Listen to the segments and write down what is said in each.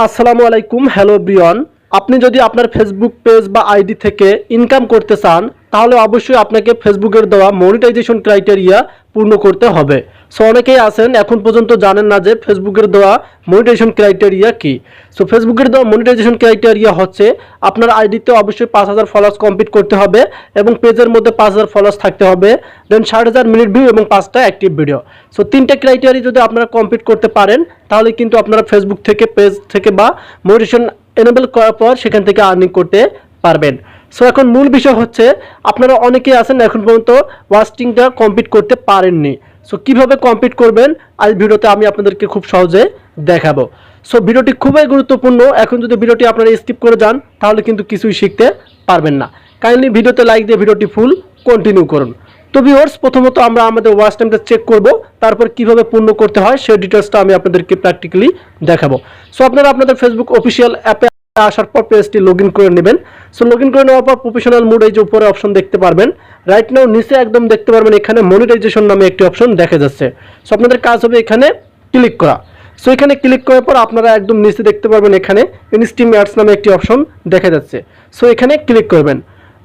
আসসালামু আলাইকুম, hello everyone. আপনি যদি আপনার ফেসবুক পেজ বা আইডি থেকে ইনকাম করতে চান তাহলে অবশ্যই আপনাকে ফেসবুকের দেওয়া মনিটাইজেশন ক্রাইটেরিয়া পূর্ণ করতে হবে। সো অনেকেই আছেন এখন পর্যন্ত জানেন না যে ফেসবুকের দেওয়া মনিটাইজেশন ক্রাইটেরিয়া কি। সো ফেসবুকের দেওয়া মনিটাইজেশন ক্রাইটেরিয়া হচ্ছে আপনার আইডিতে অবশ্যই 5000 ফলোয়ার্স কমপ্লিট করতে হবে এবং পেজের মধ্যে 5000 ফলোয়ার্স থাকতে হবে, দেন 60,000 মিনিট ভিউ এবং 5টা অ্যাক্টিভ ভিডিও। সো 3টে ক্রাইটেরিয়া যদি আপনারা কমপ্লিট করতে পারেন তাহলে কিন্তু আপনারা ফেসবুক থেকে পেজ থেকে বা মনিটাইজেশন এনেবল করার পর সেখান থেকে আর্নিং করতে পারবেন। সো এখন মূল বিষয় হচ্ছে আপনারা অনেকেই আছেন এখন পর্যন্ত ওয়াস্টিংটা কমপ্লিট করতে পারেননি। সো কীভাবে কমপ্লিট করবেন আজ ভিডিওতে আমি আপনাদেরকে খুব সহজে দেখাবো। সো ভিডিওটি খুবই গুরুত্বপূর্ণ। এখন যদি ভিডিওটি আপনারা স্কিপ করে যান তাহলে কিন্তু কিছুই শিখতে পারবেন না। কাইন্ডলি ভিডিওতে লাইক দিয়ে ভিডিওটি ফুল কন্টিনিউ করুন। তো ভিউয়ার্স, প্রথমত আমরা আমাদের ওয়াচ টাইমটা চেক করব, তারপর কিভাবে পূর্ণ করতে হয় সেই ডিটেলসটা আমি আপনাদেরকে প্র্যাকটিক্যালি দেখাবো। সো আপনারা আপনাদের ফেসবুক অফিসিয়াল অ্যাপে আসার পর পেজটি লগ ইন করে নেবেন। সো লগ ইন করে নেওয়ার পর প্রফেশনাল মোড এই যে উপরে অপশন দেখতে পারবেন, রাইট নাও নিচে একদম দেখতে পারবেন এখানে মনিটাইজেশন নামে একটি অপশন দেখা যাচ্ছে। সো আপনাদের কাজ হবে এখানে ক্লিক করা। সো এখানে ক্লিক করার পর আপনারা একদম নিচে দেখতে পারবেন এখানে ইনস্ট্রিম অ্যাডস নামে একটি অপশন দেখা যাচ্ছে। সো এখানে ক্লিক করবেন,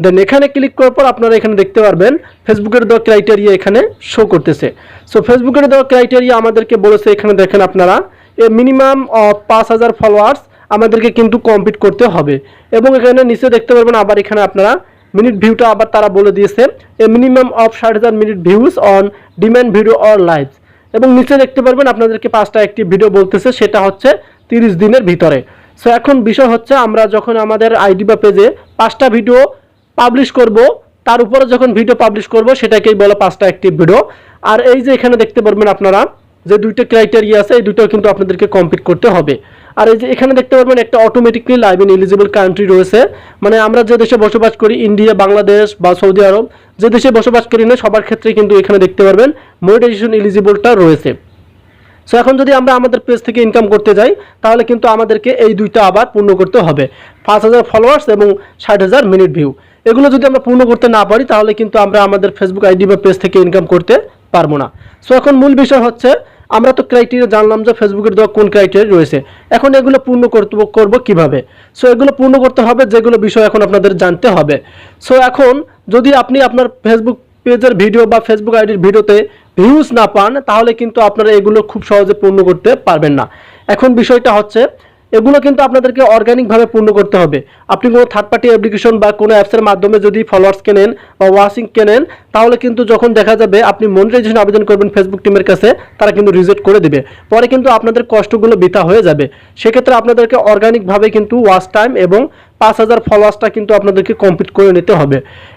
দেন এখানে ক্লিক করার পর আপনারা এখানে দেখতে পারবেন ফেসবুকের দেওয়া ক্রাইটেরিয়া এখানে শো করতেছে। সো ফেসবুকের দেওয়া ক্রাইটেরিয়া আমাদেরকে বলেছে এখানে দেখেন আপনারা মিনিমাম 5000 ফলোয়ার্স আমাদেরকে কিন্তু কমপ্লিট করতে হবে এবং এখানে নিচে দেখতে পারবেন আবার এখানে আপনারা মিনিট ভিউটা আবার তারা বলে দিয়েছে minimum of 60,000 minute views on demand video or live এবং নিচে দেখতে পারবেন আপনাদেরকে 5টা অ্যাক্টিভ ভিডিও বলতেছে, সেটা হচ্ছে 30 দিনের ভিতরে। সো এখন বিষয় হচ্ছে আমরা যখন আমাদের আইডি বা পেজে 5টা ভিডিও পাবলিশ করব, তার উপরে যখন ভিডিও পাবলিশ করব সেটাকেই বলে 5টা অ্যাক্টিভ ভিডিও। আর এই যে এখানে দেখতে পারবেন আপনারা যে 2টা ক্রাইটেরিয়া আছে এই দুটো কিন্তু আপনাদেরকে কমপ্লিট করতে হবে। আর এই যে এখানে দেখতে পারবেন একটা automatically live in eligible country রয়েছে, মানে আমরা যে দেশে বসবাস করি ইন্ডিয়া, বাংলাদেশ বা সৌদি আরব, যে দেশে বসবাস করি না সবার ক্ষেত্রে কিন্তু এখানে দেখতে পারবেন মনিটাইজেশন এলিজিবলটা রয়েছে। সো এখন যদি আমরা আমাদের পেজ থেকে ইনকাম করতে যাই তাহলে কিন্তু আমাদেরকে এই দুইটা আবার পূর্ণ করতে হবে, 5000 ফলোয়ার্স এবং 60,000 মিনিট ভিউ। এগুলো যদি আমরা পূর্ণ করতে না পারি তাহলে কিন্তু আমরা আমাদের ফেসবুক আইডি বা পেজ থেকে ইনকাম করতে পারবো না। সো এখন মূল বিষয় হচ্ছে আমরা তো ক্রাইটেরিয়া জানলাম যে ফেসবুকের দেওয়া কোন ক্রাইটেরিয়া রয়েছে, এখন এগুলো পূর্ণ করব কিভাবে। সো এগুলো পূর্ণ করতে হবে যেগুলো বিষয় এখন আপনাদের জানতে হবে। সো এখন যদি আপনি আপনার ফেসবুক পেজের ভিডিও বা ফেসবুক আইডির ভিডিওতে ভিউজ না পান তাহলে কিন্তু আপনারা এগুলো খুব সহজে পূর্ণ করতে পারবেন না। এখন বিষয়টা হচ্ছে এগুলো কিন্তু আপনাদেরকে অর্গানিকভাবে পূর্ণ করতে হবে। আপনি কোনো থার্ড পার্টি অ্যাপ্লিকেশন বা কোনো অ্যাপসের মাধ্যমে যদি ফলোয়ার্স কেনেন বা ওয়াচিং কেনেন তাহলে কিন্তু যখন দেখা যাবে আপনি মনিটাইজেশন আবেদন করবেন ফেসবুক টিমের কাছে, তারা কিন্তু রিজেক্ট করে দেবে, পরে কিন্তু আপনাদের কষ্টগুলো বৃথা হয়ে যাবে। সেক্ষেত্রে আপনাদেরকে অর্গানিকভাবে কিন্তু ওয়াচ টাইম এবং 5000 ফলোয়ার্সটা কিন্তু আপনাদেরকে কমপ্লিট করে নিতে হবে।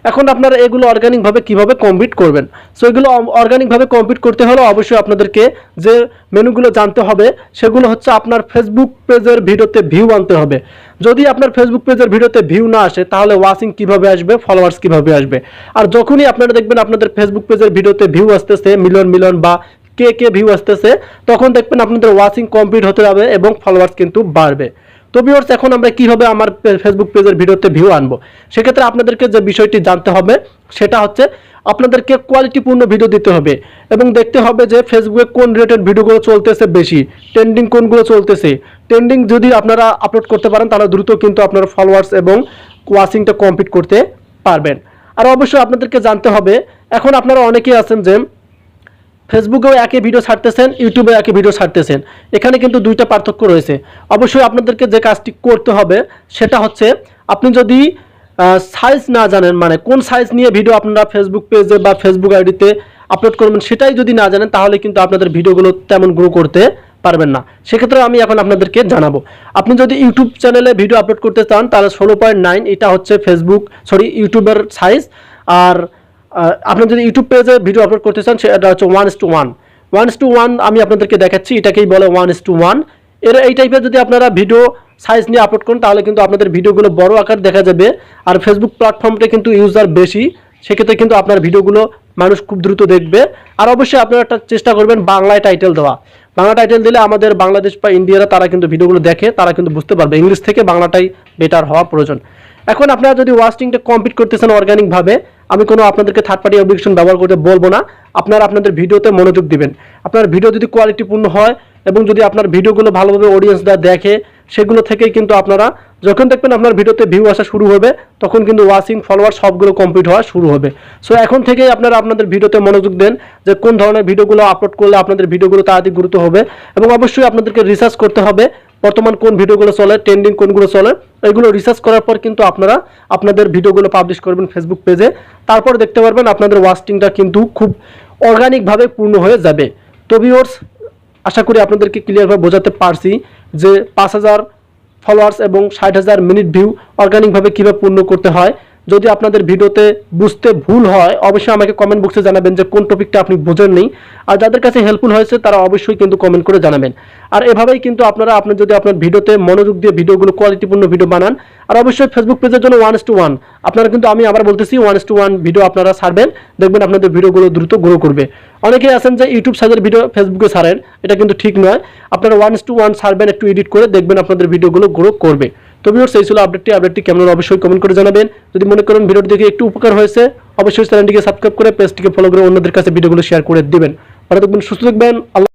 এখন আপনারা এগুলো অর্গানিকভাবে কিভাবে কমপ্লিট করবেন, সো এগুলো অর্গানিকভাবে কমপ্লিট করতে হলে অবশ্যই আপনাদেরকে যে মেনুগুলো জানতে হবে সেগুলো হচ্ছে আপনার ফেসবুক পেজের ভিডিওতে ভিউ আনতে হবে। যদি আপনার ফেসবুক পেজের ভিডিওতে ভিউ না আসে তাহলে ওয়াচিং কিভাবে আসবে, ফলোয়ার্স কিভাবে আসবে। আর যখনই আপনারা দেখবেন আপনাদের ফেসবুক পেজের ভিডিওতে ভিউ আসতেছে মিলিয়ন মিলিয়ন বা কে ভিউ আসতেছে, তখন দেখবেন আপনাদের ওয়াচিং কমপ্লিট হতে যাবে এবং ফলোয়ার্স কিন্তু বাড়বে। তো ভিউয়ার্স, এখন আমরা কিভাবে আমার ফেসবুক পেজের ভিডিওতে ভিউ আনবো, সেক্ষেত্রে আপনাদেরকে যে বিষয়টি জানতে হবে সেটা হচ্ছে আপনাদেরকে কোয়ালিটিপূর্ণ ভিডিও দিতে হবে এবং দেখতে হবে যে ফেসবুকে কোন রিলেটেড ভিডিওগুলো চলতেছে বেশি, ট্রেন্ডিং কোনগুলো চলতেছে। ট্রেন্ডিং যদি আপনারা আপলোড করতে পারেন তাহলে দ্রুত কিন্তু আপনারা ফলোয়ার্স এবং ওয়াচিংটা কমপ্লিট করতে পারবেন। আর অবশ্যই আপনাদেরকে জানতে হবে, এখন আপনারা অনেকেই আছেন যে ফেসবুকেও একই ভিডিও ছাড়তেছেন, ইউটিউবে একই ভিডিও ছাড়তেছেন, এখানে কিন্তু দুইটা পার্থক্য রয়েছে। অবশ্যই আপনাদেরকে যে কাজটি করতে হবে সেটা হচ্ছে আপনি যদি সাইজ না জানেন, মানে কোন সাইজ নিয়ে ভিডিও আপনারা ফেসবুক পেজে বা ফেসবুক আইডিতে আপলোড করবেন সেটাই যদি না জানেন তাহলে কিন্তু আপনাদের ভিডিওগুলো তেমন গ্রো করতে পারবেন না। সেক্ষেত্রে আমি এখন আপনাদেরকে জানাবো, আপনি যদি ইউটিউব চ্যানেলে ভিডিও আপলোড করতে চান তাহলে 16.9 এটা হচ্ছে ইউটিউবের সাইজ। আর আপনি যদি ইউটিউব পেজে ভিডিও আপলোড করতে চান সেটা হচ্ছে 1:1 আমি আপনাদেরকে দেখাচ্ছি, এটাকেই বলে 1:1। এই টাইপের যদি আপনারা ভিডিও সাইজ নিয়ে আপলোড করেন তাহলে কিন্তু আপনাদের ভিডিওগুলো বড় আকার দেখা যাবে। আর ফেসবুক প্ল্যাটফর্মটা কিন্তু ইউজার বেশি, সেক্ষেত্রে কিন্তু আপনার ভিডিওগুলো মানুষ খুব দ্রুত দেখবে। আর অবশ্যই আপনারা একটা চেষ্টা করবেন বাংলায় টাইটেল দেওয়া। বাংলা টাইটেল দিলে আমাদের বাংলাদেশ বা ইন্ডিয়ারা তারা কিন্তু ভিডিওগুলো দেখে, তারা কিন্তু বুঝতে পারবে। ইংলিশ থেকে বাংলাটাই বেটার হওয়া প্রয়োজন। এখন আপনারা যদি ওয়াচিংটা কমপ্লিট করতেছেন অর্গানিকভাবে, আমি কোনো আপনাদেরকে থার্ড পার্টি অ্যাপ্লিকেশন ব্যবহার করতে বলবো না, আপনারা আপনাদের ভিডিওতে মনোযোগ দিবেন। আপনার ভিডিও যদি কোয়ালিটিপূর্ণ হয় এবং যদি আপনার ভিডিওগুলো ভালোভাবে অডিয়েন্সরা দেখে সেগুলো থেকেই কিন্তু আপনারা যখন দেখবেন আপনার ভিডিওতে ভিউ আসা শুরু হবে তখন কিন্তু ওয়াচিং ফলোয়ার সবগুলো কমপ্লিট হওয়া শুরু হবে। সো এখন থেকেই আপনারা আপনাদের ভিডিওতে মনোযোগ দেন যে কোন ধরনের ভিডিওগুলো আপলোড করলে আপনাদের ভিডিওগুলো তাড়াতাড়ি গুরুত্ব হবে, এবং অবশ্যই আপনাদেরকে রিসার্চ করতে হবে বর্তমান কোন ভিডিওগুলো চলে, ট্রেন্ডিং কোনগুলো চলে। এগুলো রিসার্চ করার পর কিন্তু আপনারা আপনাদের ভিডিওগুলো পাবলিশ করবেন ফেসবুক পেজে। তারপর দেখতে পারবেন আপনাদের ওয়াচিংটা কিন্তু খুব অর্গানিকভাবে পূর্ণ হয়ে যাবে। তো ভিউয়ার্স, আশা করি আপনাদেরকে ক্লিয়ারভাবে বোঝাতে পারছি যে 5000 ফলোয়ার্স এবং 60,000 মিনিট ভিউ অর্গানিকভাবে কীভাবে পূর্ণ করতে হয়। যদি আপনাদের ভিডিওতে বুঝতে ভুল হয় অবশ্যই আমাকে কমেন্ট বক্সে জানাবেন যে কোন টপিকটা আপনি বোঝেননি, আর যাদের কাছে হেল্পফুল হয়েছে তারা অবশ্যই কিন্তু কমেন্ট করে জানাবেন। আর এভাবেই কিন্তু আপনারা যদি আপনার ভিডিওতে মনোযোগ দিয়ে ভিডিওগুলো কোয়ালিটিপূর্ণ ভিডিও বানান, আর অবশ্যই ফেসবুক পেজের জন্য 1:1 আপনারা কিন্তু, আমি আবার বলতেছি, 1:1 ভিডিও আপনারা ছাড়বেন, দেখবেন আপনাদের ভিডিওগুলো দ্রুত গ্রো করবে। অনেকেই আছেন যে ইউটিউব সাইজের ভিডিও ফেসবুকে ছাড়েন, এটা কিন্তু ঠিক নয়। আপনারা 1:1 ছাড়বেন, একটু এডিট করে, দেখবেন আপনাদের ভিডিওগুলো গ্রো করবে। তো ভিউয়ার্স, এই ছিল আপডেটটি কেমন অবশ্যই কমেন্ট করে জানাবেন। যদি মনে করেন ভিডিওটি দেখে একটু উপকার হয়েছে অবশ্যই চ্যানেলটিকে সাবস্ক্রাইব করে পেজটিকে ফলো করে অন্যদের কাছে ভিডিওগুলো শেয়ার করে দিবেন। ভালো থাকবেন, সুস্থ থাকবেন। আল্লাহ।